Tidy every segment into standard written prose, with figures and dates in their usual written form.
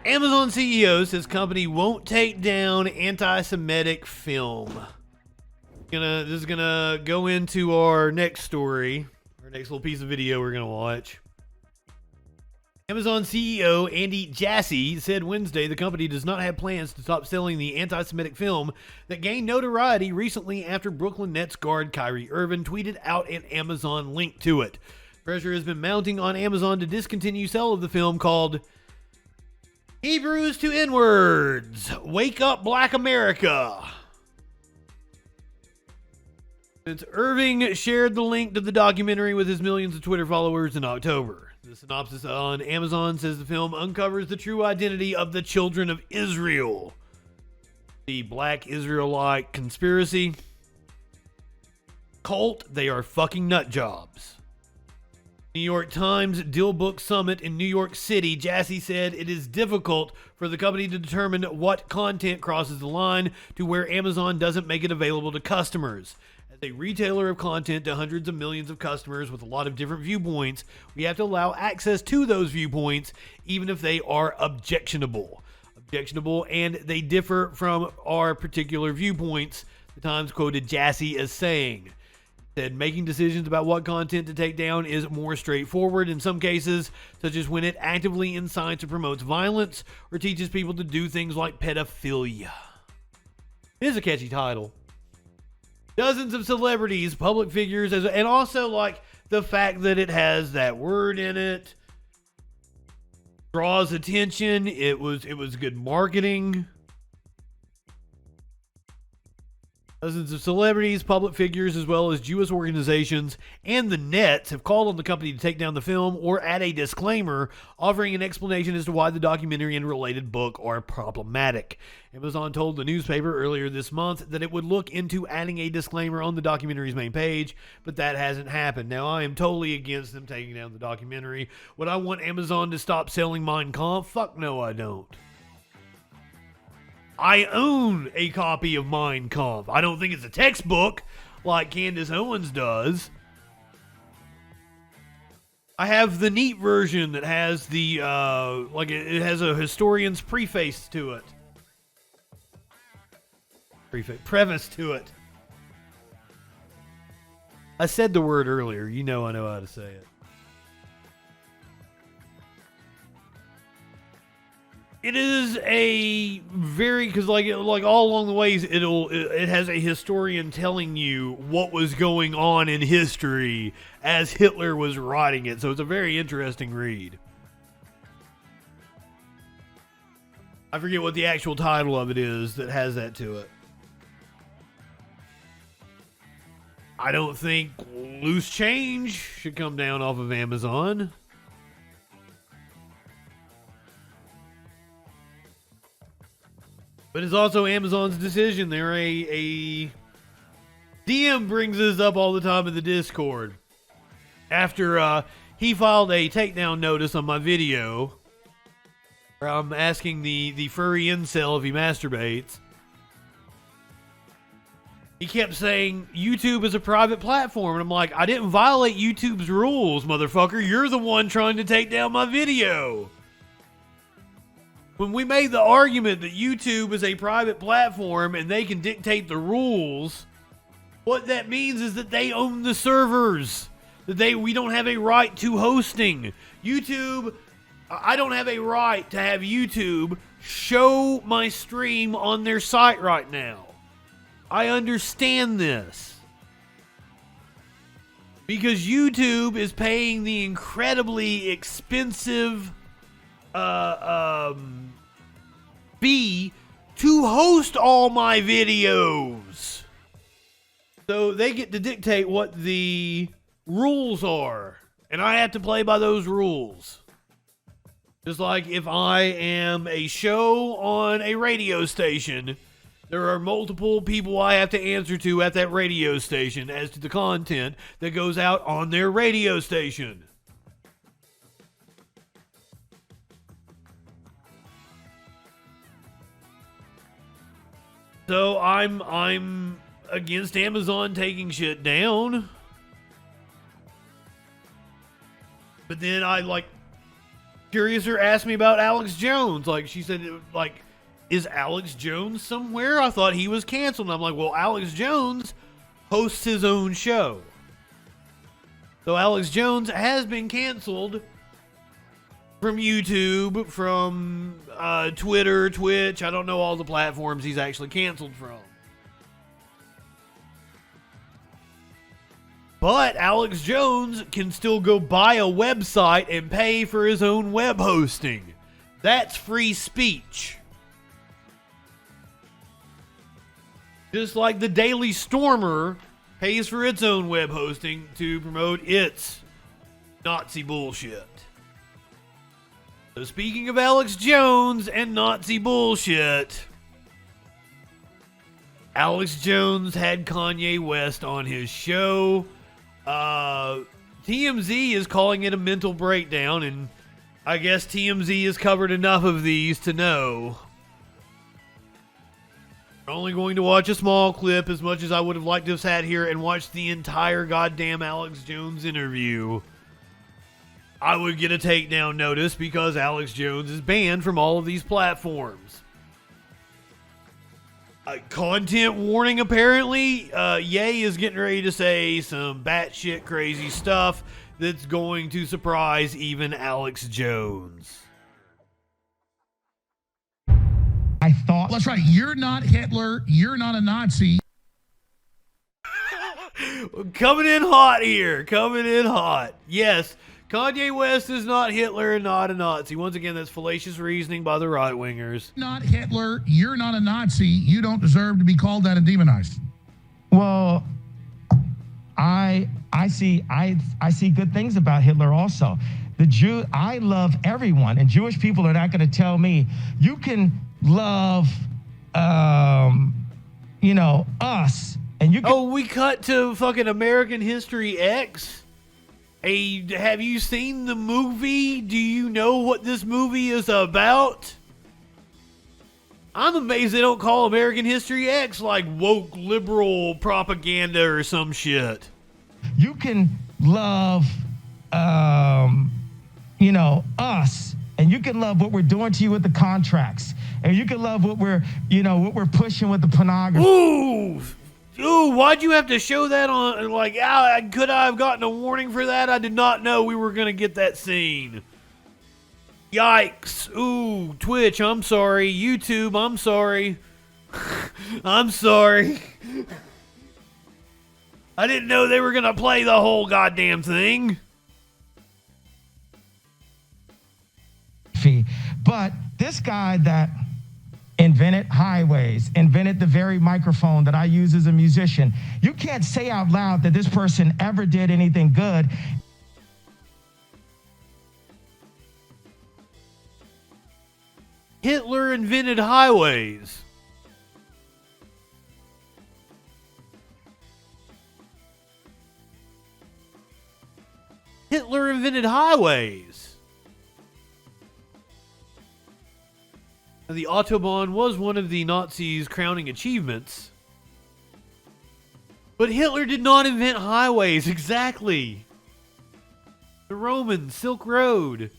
Amazon CEO says company won't take down anti-Semitic film. This is gonna go into our next story, our next little piece of video we're gonna watch. Amazon CEO Andy Jassy said Wednesday the company does not have plans to stop selling the anti-Semitic film that gained notoriety recently after Brooklyn Nets guard Kyrie Irving tweeted out an Amazon link to it. Pressure has been mounting on Amazon to discontinue sale of the film called Hebrews to N-Words, Wake Up Black America. Since Irving shared the link to the documentary with his millions of Twitter followers in October. The synopsis on Amazon says the film uncovers the true identity of the children of Israel. The Black Israelite conspiracy cult, they are fucking nut jobs. New York Times Deal Book Summit in New York City, Jassy said it is difficult for the company to determine what content crosses the line to where Amazon doesn't make it available to customers. As a retailer of content to hundreds of millions of customers with a lot of different viewpoints, we have to allow access to those viewpoints even if they are objectionable, and they differ from our particular viewpoints, the Times quoted Jassy as saying. Said making decisions about what content to take down is more straightforward in some cases, such as when it actively incites or promotes violence or teaches people to do things like pedophilia. It is a catchy title. Dozens of celebrities, public figures, and also like the fact that it has that word in it draws attention. It was good marketing. Dozens of celebrities, public figures, as well as Jewish organizations and the Nets have called on the company to take down the film or add a disclaimer offering an explanation as to why the documentary and related book are problematic. Amazon told the newspaper earlier this month that it would look into adding a disclaimer on the documentary's main page, but that hasn't happened. Now, I am totally against them taking down the documentary. Would I want Amazon to stop selling Mein Kampf? Fuck no, I don't. I own a copy of Mein Kampf. I don't think it's a textbook like Candace Owens does. I have the neat version that has the, it has a historian's preface to it. Preface to it. I said the word earlier. You know I know how to say it. It is a very, because like all along the ways, it has a historian telling you what was going on in history as Hitler was writing it. So it's a very interesting read. I forget what the actual title of it is that has that to it. I don't think loose change should come down off of Amazon. But it's also Amazon's decision. They're a DM brings this up all the time in the Discord. After he filed a takedown notice on my video, where I'm asking the furry incel if he masturbates. He kept saying YouTube is a private platform. And I'm like, I didn't violate YouTube's rules, motherfucker. You're the one trying to take down my video. When we made the argument that YouTube is a private platform and they can dictate the rules, what that means is that they own the servers. That we don't have a right to hosting. YouTube, I don't have a right to have YouTube show my stream on their site right now. I understand this. Because YouTube is paying the incredibly expensive fee to host all my videos. So they get to dictate what the rules are. And I have to play by those rules. Just like if I am a show on a radio station, there are multiple people I have to answer to at that radio station as to the content that goes out on their radio station. So I'm against Amazon taking shit down. But then Curiouser asked me about Alex Jones. Like, she said, like, is Alex Jones somewhere? I thought he was canceled. And I'm like, well, Alex Jones hosts his own show. So Alex Jones has been canceled from YouTube, from Twitter, Twitch. I don't know all the platforms he's actually canceled from. But Alex Jones can still go buy a website and pay for his own web hosting. That's free speech. Just like the Daily Stormer pays for its own web hosting to promote its Nazi bullshit. So speaking of Alex Jones and Nazi bullshit, Alex Jones had Kanye West on his show. TMZ is calling it a mental breakdown, and I guess TMZ has covered enough of these to know. We're only going to watch a small clip, as much as I would have liked to have sat here and watched the entire goddamn Alex Jones interview. I would get a takedown notice because Alex Jones is banned from all of these platforms. Content warning, apparently. Ye is getting ready to say some batshit crazy stuff that's going to surprise even Alex Jones. I thought, that's right, you're not Hitler, you're not a Nazi. Coming in hot here, coming in hot. Yes, Kanye West is not Hitler and not a Nazi. Once again, that's fallacious reasoning by the right-wingers. Not Hitler, you're not a Nazi, you don't deserve to be called that and demonized. Well, I see good things about Hitler also. I love everyone, and Jewish people are not going to tell me you can love us, and you can. Oh, we cut to fucking American History X. Hey, have you seen the movie? Do you know what this movie is about? I'm amazed they don't call American History X like woke liberal propaganda or some shit. You can love, us, and you can love what we're doing to you with the contracts, and you can love what we're pushing with the pornography. Ooh, why'd you have to show that on, like, could I have gotten a warning for that? I did not know we were going to get that scene. Yikes. Ooh, Twitch, I'm sorry. YouTube, I'm sorry. I'm sorry. I didn't know they were going to play the whole goddamn thing. But this guy that invented highways, invented the very microphone that I use as a musician, you can't say out loud that this person ever did anything good. Hitler invented highways. Hitler invented highways. The Autobahn was one of the Nazis' crowning achievements. But Hitler did not invent highways, exactly. The Romans, Silk Road.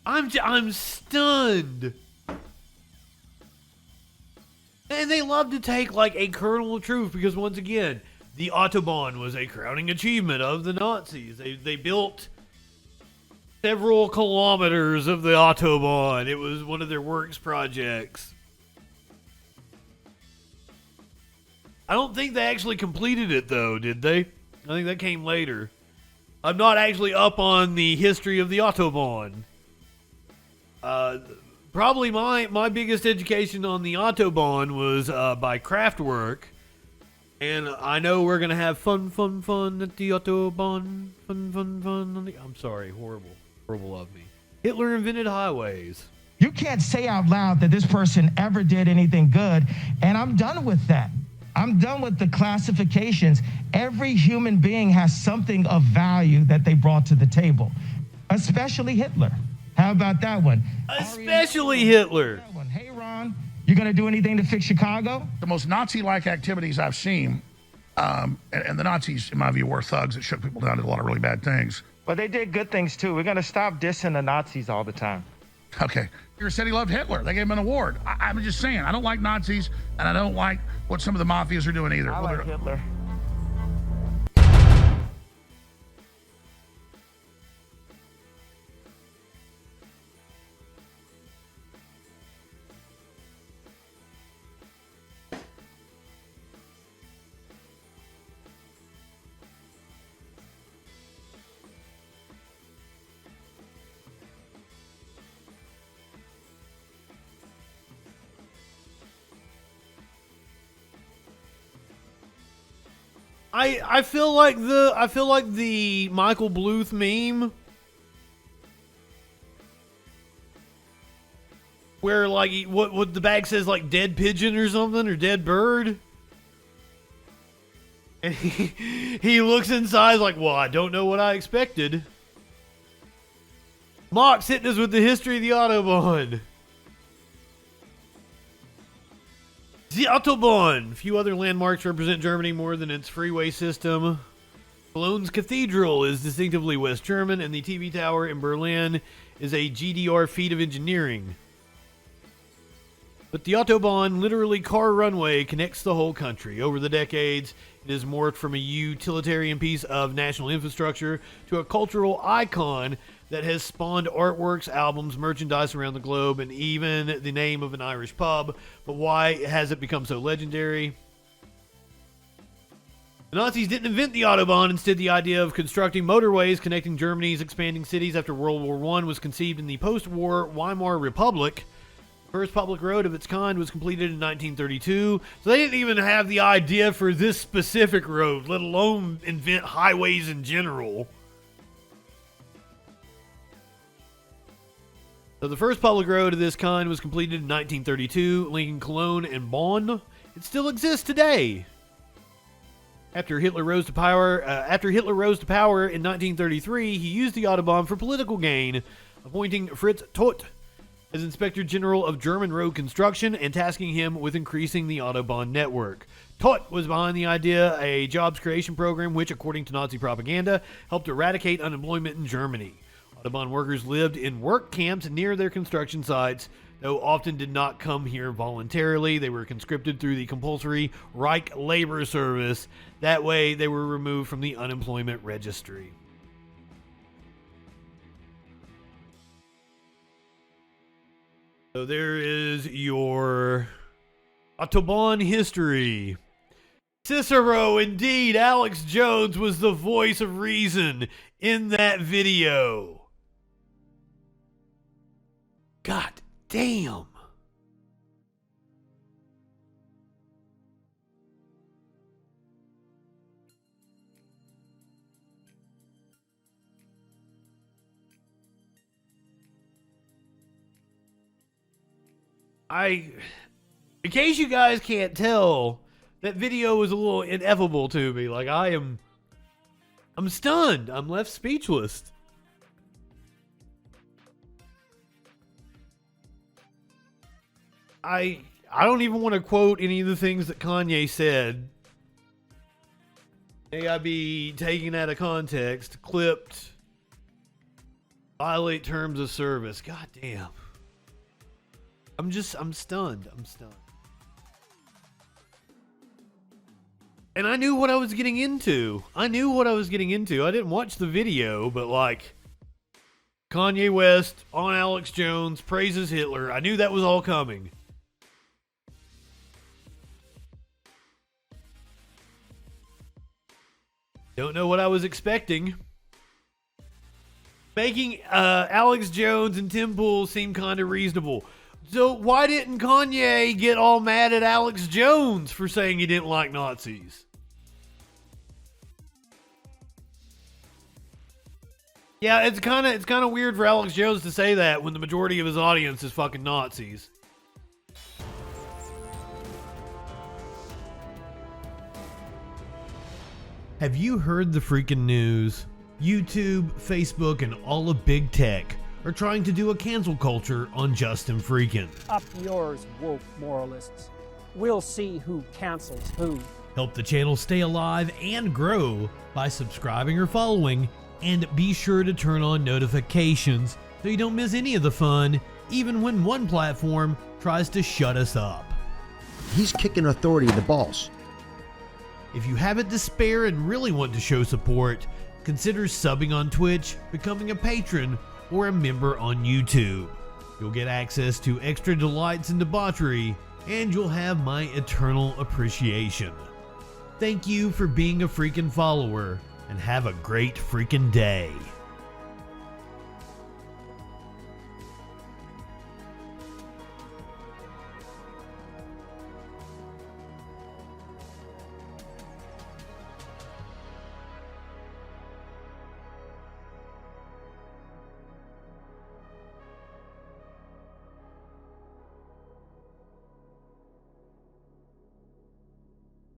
I'm stunned. And they love to take like a kernel of truth because once again, the Autobahn was a crowning achievement of the Nazis. They built several kilometers of the Autobahn. It was one of their works projects. I don't think they actually completed it though, did they? I think that came later. I'm not actually up on the history of the Autobahn. Probably my biggest education on the Autobahn was by Kraftwerk. And I know we're going to have fun at the Autobahn. Fun. I'm sorry, horrible of me. Hitler invented highways. You can't say out loud that this person ever did anything good, and I'm done with that. I'm done with the classifications. Every human being has something of value that they brought to the table, especially Hitler. How about that one? Especially Hitler. Hey, Ron, you going to do anything to fix Chicago? The most Nazi-like activities I've seen And the Nazis, in my view, were thugs that shook people down, did a lot of really bad things. But they did good things too. We're going to stop dissing the Nazis all the time. Okay. You said he loved Hitler. They gave him an award. I'm just saying, I don't like Nazis, and I don't like what some of the mafias are doing either. I like Hitler. I feel like the Michael Bluth meme where like what the bag says, like dead pigeon or something, or dead bird, and he looks inside like, well, I don't know what I expected. Mock's hitting us with the history of the Autobahn. The Autobahn. Few other landmarks represent Germany more than its freeway system. Cologne's cathedral is distinctively West German, and the TV tower in Berlin is a GDR feat of engineering. But the Autobahn, literally car runway, connects the whole country. Over the decades, it has morphed from a utilitarian piece of national infrastructure to a cultural icon that has spawned artworks, albums, merchandise around the globe, and even the name of an Irish pub. But why has it become so legendary? The Nazis didn't invent the Autobahn. Instead, the idea of constructing motorways connecting Germany's expanding cities after World War I was conceived in the post-war Weimar Republic. The first public road of its kind was completed in 1932, so they didn't even have the idea for this specific road, let alone invent highways in general. So the first public road of this kind was completed in 1932, linking Cologne and Bonn. It still exists today. After Hitler rose to power in 1933, he used the Autobahn for political gain, appointing Fritz Todt as Inspector General of German road construction and tasking him with increasing the Autobahn network. Todt was behind the idea, a jobs creation program which, according to Nazi propaganda, helped eradicate unemployment in Germany. Autobahn workers lived in work camps near their construction sites, though often did not come here voluntarily. They were conscripted through the compulsory Reich labor service. That way, they were removed from the unemployment registry. So there is your Autobahn history. Cicero, indeed, Alex Jones was the voice of reason in that video. God damn. In case you guys can't tell, that video was a little ineffable to me. Like, I'm stunned. I'm left speechless. I don't even want to quote any of the things that Kanye said. May I be taken out of context, clipped, violate terms of service. God damn. I'm stunned. I'm stunned. And I knew what I was getting into. I didn't watch the video, but like, Kanye West on Alex Jones praises Hitler. I knew that was all coming. Don't know what I was expecting. Making Alex Jones and Tim Pool seem kind of reasonable. So why didn't Kanye get all mad at Alex Jones for saying he didn't like Nazis? Yeah, it's kind of weird for Alex Jones to say that when the majority of his audience is fucking Nazis. Have you heard the freaking news? YouTube, Facebook, and all of big tech are trying to do a cancel culture on JustinFREAKIN. Up yours, woke moralists. We'll see who cancels who. Help the channel stay alive and grow by subscribing or following, and be sure to turn on notifications so you don't miss any of the fun, even when one platform tries to shut us up. He's kicking authority in the balls. If you have it to spare and really want to show support, consider subbing on Twitch, becoming a patron, or a member on YouTube. You'll get access to extra delights and debauchery, and you'll have my eternal appreciation. Thank you for being a freaking follower, and have a great freaking day.